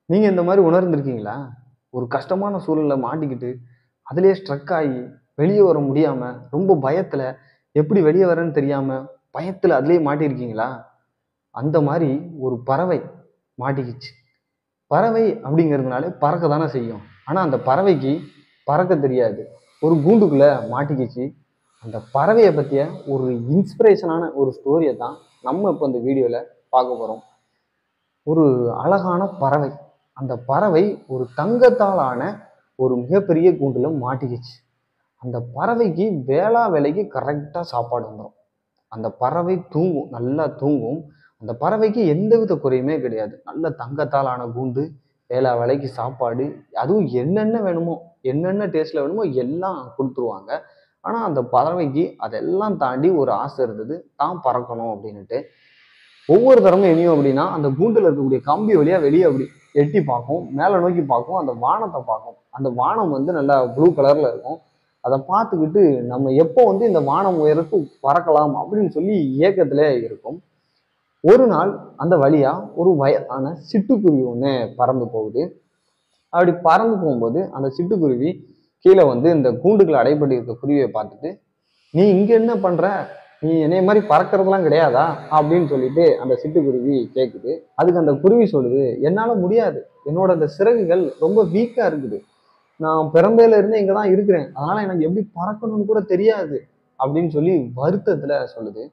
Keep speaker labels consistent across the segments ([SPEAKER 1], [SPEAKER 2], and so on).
[SPEAKER 1] நீங்க இந்த மாதிரி உணர்ந்திருக்கீங்களா? ஒரு கஷ்டமான சூழல்ல மாட்டிக்கிட்டு, அதிலேயே ஸ்ட்ரக் ஆகி, வெளிய வர முடியாம, ரொம்ப பயத்துல, எப்படி வெளிய வரேன்னு தெரியாம, பயத்துல அதிலேயே மாட்டியிருக்கீங்களா? அந்த மாரி ஒரு பறவை மாட்டிக்கிச்சு. பறவை அப்படிங்கிறதுனாலே பறக்க தானே செய்யும். ஆனா அந்த பறவைக்கு பறக்க தெரியாது. ஒரு கூண்டுக்குள்ள மாட்டிக்கிச்சு. அந்த பறவைய பத்திய ஒரு இன்ஸ்பிரேஷனான ஒரு ஸ்டோரிய தான் நம்ம இப்ப இந்த வீடியோல பார்க்க போறோம். ஒரு அழகான பறவை. அந்த பறவை ஒரு தங்கத்தால் ஆன ஒரு மிகப்பெரிய கூண்டுல மாட்டிக்கிச்சு. அந்த பறவைக்கு வேளா வேலைக்கு கரெக்டா சாப்பாடு வந்துரும். அந்த பறவை தூங்கும். நல்லா தூங்கும். அந்த பறவைக்கு எந்தவித குறையுமே கிடையாது. நல்ல தங்கத்தால் ஆன கூண்டு, வேளா வேலைக்கு சாப்பாடு, அதுவும் என்னென்ன வேணுமோ, என்னென்ன டேஸ்ட்ல வேணுமோ எல்லாம் குடுத்துருவாங்க. ஆனா அந்த பறவைக்கு அதெல்லாம் தாண்டி ஒரு ஆசை இருந்தது. தான் பறக்கணும் அப்படின்னுட்டு. ஒவ்வொரு தரமும் இனியும் அப்படின்னா அந்த கூண்டுல இருக்கக்கூடிய கம்பி வழியா வெளியே அப்படி எட்டி பார்க்கும், மேல நோக்கி பார்க்கும், அந்த வானத்தை பார்க்கும். அந்த வானம் வந்து நல்லா ப்ளூ கலர்ல இருக்கும். அதை பார்த்துக்கிட்டு நம்ம எப்போ வந்து இந்த வானம் உயரத்து பறக்கலாம் அப்படின்னு சொல்லி ஏக்கத்துல இருக்கும். ஒரு நாள் அந்த வழியா ஒரு வயதான சிட்டுக்குருவி ஒண்ணு பறந்து போகுது. அப்படி பறந்து போகும்போது அந்த சிட்டுக்குருவி கீழே வந்து இந்த கூண்டுக்குள்ள அடைபட்டு இருக்க குருவியை பார்த்துட்டு, நீ இங்க என்ன பண்ற? நீ என்னைய மாதிரி பறக்கிறதுலாம் கிடையாதா? அப்படின்னு சொல்லிட்டு அந்த சிட்டுக்குருவி கேக்குது. அதுக்கு அந்த குருவி சொல்லுது, என்னால முடியாது. என்னோட அந்த சிறகுகள் ரொம்ப வீக்கா இருக்குது. நான் பிறந்ததுல இருந்து இங்கதான் இருக்கிறேன். அதனால எனக்கு எப்படி பறக்கணும்னு கூட தெரியாது அப்படின்னு சொல்லி வருத்தத்துல சொல்லுது.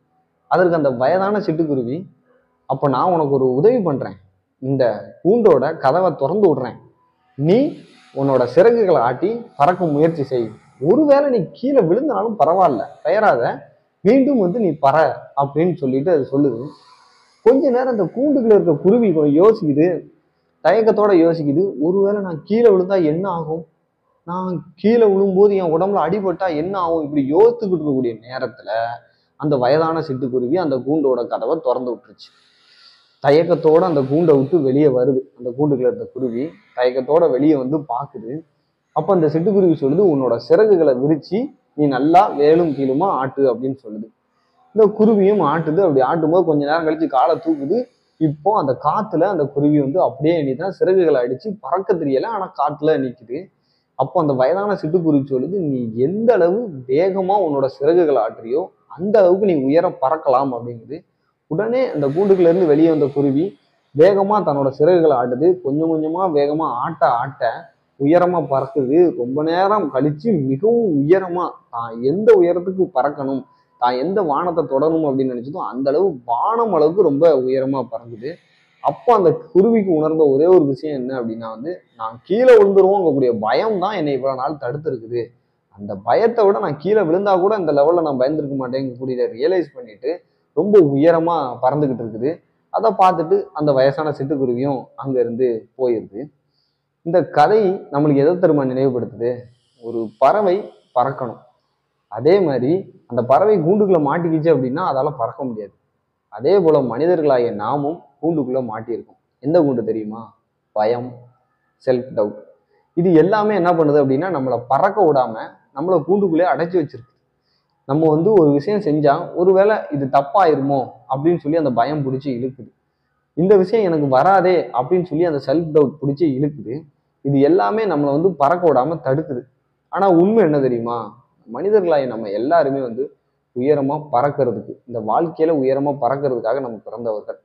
[SPEAKER 1] அதற்கு அந்த வயதான சிட்டுக்குருவி, அப்ப நான் உனக்கு ஒரு உதவி பண்றேன். இந்த கூண்டோட கதவை திறந்து விடுறேன். நீ உன்னோட சிறகுகளை ஆட்டி பறக்க முயற்சி செய். ஒருவேளை நீ கீழே விழுந்தாலும் பரவாயில்ல, பெயராத, மீண்டும் வந்து நீ பற அப்படின்னு சொல்லிட்டு அது சொல்லுது. கொஞ்ச நேரம் அந்த கூண்டுக்குள்ள இருக்க குருவி கொஞ்சம் யோசிக்குது, தயக்கத்தோட யோசிக்குது. ஒருவேளை நான் கீழே விழுந்தா என்ன ஆகும்? நான் கீழே விழும்போது என் உடம்புல அடிபட்டா என்ன ஆகும்? இப்படி யோசிச்சுக்கிட்டு இருக்கக்கூடிய நேரத்துல அந்த வயதான சிட்டுக்குருவி அந்த கூண்டோட கதவை திறந்து விட்டுருச்சு. தயக்கத்தோட அந்த கூண்டை விட்டு வெளியே வருது. அந்த கூண்டுக்குள்ள இருந்த குருவி தயக்கத்தோட வெளியே வந்து பாக்குது. அப்ப அந்த சிட்டுக்குருவி சொல்லுது, உன்னோட சிறகுகளை விரிச்சு நீ நல்லா வேலும் கீழுமா ஆட்டு அப்படின்னு சொல்லுது. இந்த குருவியும் ஆட்டுது. அப்படி ஆட்டும்போது கொஞ்ச நேரம் கழிச்சு காலை தூக்குது. இப்போ அந்த காத்துல அந்த குருவி வந்து அப்படியே எண்ணிதான் சிறகுகளை அடிச்சு பறக்க தெரியல, ஆனா காத்துல நிக்குது. அப்போ அந்த வயதான சிட்டுக்குருவி சொல்லுது, நீ எந்த அளவு வேகமா உன்னோட சிறகுகளை ஆட்டுறியோ அந்த அளவுக்கு நீ உயரம் பறக்கலாம் அப்படிங்குது. உடனே அந்த கூண்டுக்குள்ள இருந்து வெளியே வந்த குருவி வேகமா தன்னோட சிறகுகளை ஆட்டுது. கொஞ்சம் கொஞ்சமா வேகமா ஆட்ட ஆட்ட உயரமா பறக்குது. ரொம்ப நேரம் கழிச்சு மிகவும் உயரமா தான் எந்த உயரத்துக்கு பறக்கணும், தான் எந்த வானத்தை தொடரணும் அப்படின்னு நினைச்சதோ அந்த அளவு வானம் அளவுக்கு ரொம்ப உயரமா பறக்குது. அப்போ அந்த குருவிக்கு உணர்ந்த ஒரே ஒரு விஷயம் என்ன அப்படின்னா வந்து, நான் கீழே விழுந்துருவோங்கக்கூடிய பயம் தான் என்னை இவ்வளவு நாள் தடுத்து இருக்குது. அந்த பயத்தை விட நான் கீழே விழுந்தா கூட இந்த லெவல்ல நான் பயந்துருக்க மாட்டேங்கக்கூடியதை ரியலைஸ் பண்ணிட்டு ரொம்ப உயரமா பறந்துகிட்டு இருக்குது. அதை பார்த்துட்டு அந்த வயசான சிட்டுக்குருவியும் அங்க இருந்து போயிருது. இந்த கதை நம்மளுக்கு எதை தெரியுமா நினைவுபடுத்துது? ஒரு பறவை பறக்கணும். அதே மாதிரி அந்த பறவை கூண்டுக்குள்ள மாட்டிக்கிச்சு அப்படின்னா அதால பறக்க முடியாது. அதே போல மனிதர்களாகிய நாமும் கூண்டுக்குள்ள மாட்டியிருக்கோம். எந்த கூண்டு தெரியுமா? பயம், செல்ஃப் டவுட். இது எல்லாமே என்ன பண்ணுது அப்படின்னா நம்மளை பறக்க விடாம நம்மளை கூண்டுக்குள்ளே அடைச்சி வச்சிருக்கு. நம்ம வந்து ஒரு விஷயம் செஞ்சா ஒருவேளை இது தப்பாயிருமோ அப்படின்னு சொல்லி அந்த பயம் பிடிச்சி இழுக்குது. இந்த விஷயம் எனக்கு வராதே அப்படின்னு சொல்லி அந்த செல்ஃப் டவுட் பிடிச்சி இழுக்குது. இது எல்லாமே நம்மளை வந்து பறக்க விடாம தடுக்குது. ஆனா உண்மை என்ன தெரியுமா? மனிதர்களாய் நம்ம எல்லாருமே வந்து உயரமா பறக்கிறதுக்கு, இந்த வாழ்க்கையில உயரமா பறக்கிறதுக்காக நம்ம பிறந்தவர்கள்.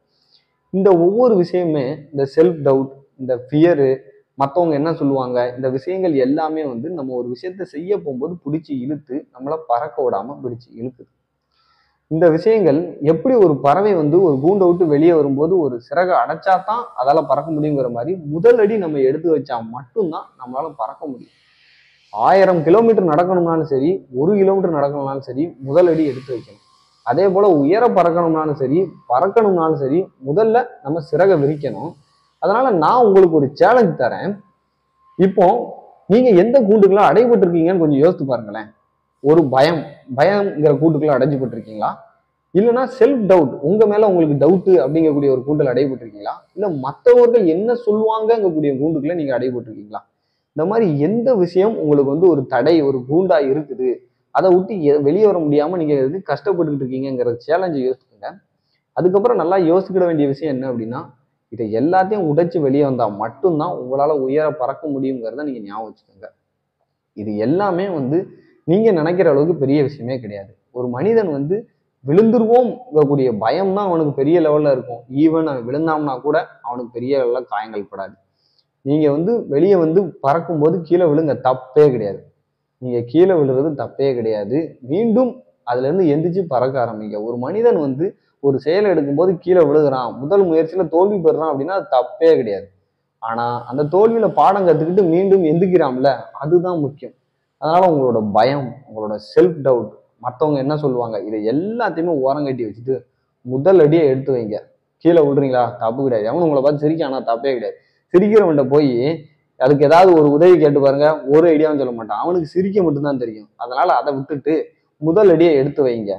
[SPEAKER 1] இந்த ஒவ்வொரு விஷயமே, இந்த செல்ஃப் டவுட், இந்த ஃபியரு, மற்றவங்க என்ன சொல்லுவாங்க, இந்த விஷயங்கள் எல்லாமே வந்து நம்ம ஒரு விஷயத்த செய்ய போகும்போது பிடிச்சி இழுத்து நம்மளை பறக்க விடாம பிடிச்சி இழுக்குது. இந்த விஷயங்கள் எப்படி ஒரு பறவை வந்து ஒரு கூண்டை விட்டு வெளியே வரும்போது ஒரு சிறகை அடைச்சா தான் அதால பறக்க முடியுங்கிற மாதிரி முதல் அடி நம்ம எடுத்து வச்சா மட்டும்தான் நம்மளால பறக்க முடியும். 1000 கிலோமீட்டர் நடக்கணும்னாலும் சரி, 1 கிலோமீட்டர் நடக்கணும்னாலும் சரி, முதல் அடி எடுத்து வைக்கணும். அதே போல உயர பறக்கணும்னாலும் சரி, பறக்கணும்னாலும் சரி, முதல்ல நம்ம சிறகை விரிக்கணும். அதனால நான் உங்களுக்கு ஒரு சேலஞ்ச் தரேன். இப்போ நீங்க எந்த கூண்டுக்குள்ள அடைபட்டு இருக்கீங்கன்னு கொஞ்சம் யோசித்து பாருங்களேன். ஒரு பயம்ங்கிற கூட்டுக்குள்ள அடைஞ்சுபட்டு இருக்கீங்களா? இல்லைன்னா செல்ஃப் டவுட், உங்க மேல உங்களுக்கு டவுட் அப்படிங்கக்கூடிய ஒரு கூண்டுல அடைபட்டு இருக்கீங்களா? இல்ல மற்றவர்கள் என்ன சொல்லுவாங்கங்கக்கூடிய கூண்டுக்குள்ள நீங்க அடைபட்டு இருக்கீங்களா? இந்த மாதிரி எந்த விஷயம் உங்களுக்கு வந்து ஒரு தடை, ஒரு கூண்டா இருக்குது, அதை விட்டு வெளியே வர முடியாம நீங்க எது கஷ்டப்பட்டுக்கிட்டு இருக்கீங்கிற சேலஞ்சை யோசிச்சுங்க. அதுக்கப்புறம் நல்லா யோசிக்கிட வேண்டிய விஷயம் என்ன அப்படின்னா, இதை எல்லாத்தையும் உடைச்சு வெளியே வந்தா மட்டும்தான் உங்களால உயர பறக்க முடியுங்கிறத நீங்க ஞாபகம் வச்சுக்கோங்க. இது எல்லாமே நீங்க நினைக்கிற அளவுக்கு பெரிய விஷயமே கிடையாது. ஒரு மனிதன் விழுந்துருவோம் கூடிய பயம் தான் அவனுக்கு பெரிய லெவல்ல இருக்கும். ஈவன் அவன் விழுந்தாம்னா கூட அவனுக்கு பெரிய லெவல்ல காயங்கள் படாது. நீங்க வெளியே பறக்கும் போது கீழே விழுங்க, தப்பே கிடையாது. நீங்க கீழே விழுறது தப்பே கிடையாது. மீண்டும் அதுல இருந்து எந்திரிச்சு பறக்க ஆரம்பிங்க. ஒரு மனிதன் ஒரு செயலை எடுக்கும்போது கீழே விழுகிறான், முதல் முயற்சியில தோல்வி பெறுறான் அப்படின்னா அது தப்பே கிடையாது. ஆனா அந்த தோல்வியில பாடம் கத்துக்கிட்டு மீண்டும் எந்திரிக்கிறான்ல, அதுதான் முக்கியம். அதனால உங்களோட பயம், உங்களோட செல்ஃப் டவுட், மற்றவங்க என்ன சொல்லுவாங்க, இதை எல்லாத்தையுமே ஓரங்கட்டி வச்சுட்டு முதல் அடியை எடுத்து வைங்க. கீழே விடுறீங்களா, தப்பு கிடையாது. எவனும் உங்களை பார்த்து சிரிக்கானா, தப்பே கிடையாது. சிரிக்கிறவன்கிட்ட போய் அதுக்கு ஏதாவது ஒரு உதவி கேட்டு பாருங்க, ஒரு ஐடியாவும் சொல்ல மாட்டான். அவனுக்கு சிரிக்க மட்டும்தான் தெரியும். அதனால அதை விட்டுட்டு முதல் அடியை எடுத்து வைங்க,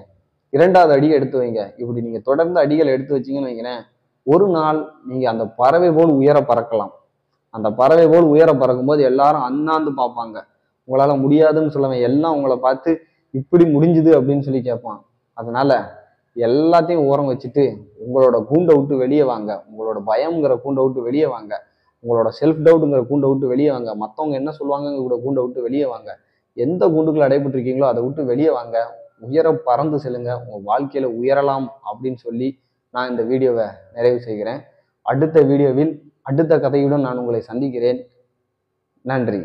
[SPEAKER 1] இரண்டாவது அடியை எடுத்து வைங்க. இப்படி நீங்க தொடர்ந்து அடிகளை எடுத்து வச்சீங்கன்னு வைங்களேன், ஒரு நாள் நீங்க அந்த பறவை போல் உயர பறக்கலாம். அந்த பறவை போல் உயர பறக்கும் போது எல்லாரும் அண்ணாந்து பார்ப்பாங்க. உங்களால முடியாதுன்னு சொல்லுவேன், எல்லாம் உங்களை பார்த்து இப்படி முடிஞ்சுது அப்படின்னு சொல்லி கேட்பான். அதனால எல்லாத்தையும் ஓரம் வச்சுட்டு உங்களோட கூண்டை விட்டு வெளியே வாங்க. உங்களோட பயம்ங்கிற கூண்டை விட்டு வெளியே வாங்க. உங்களோட செல்ஃப் டவுட்டுங்கிற கூண்டை விட்டு வெளியே வாங்க. மற்றவங்க என்ன சொல்லுவாங்க கூண்டை விட்டு வெளியே வாங்க. எந்த கூண்டுக்குள்ள அடைபட்டிருக்கீங்களோ அதை விட்டு வெளியே வாங்க. உயர பறந்து செல்லுங்க. உங்க வாழ்க்கையில உயரலாம் அப்படின்னு சொல்லி நான் இந்த வீடியோவை நிறைவு செய்கிறேன். அடுத்த வீடியோவில் அடுத்த கதையுடன் நான் உங்களை சந்திக்கிறேன். நன்றி.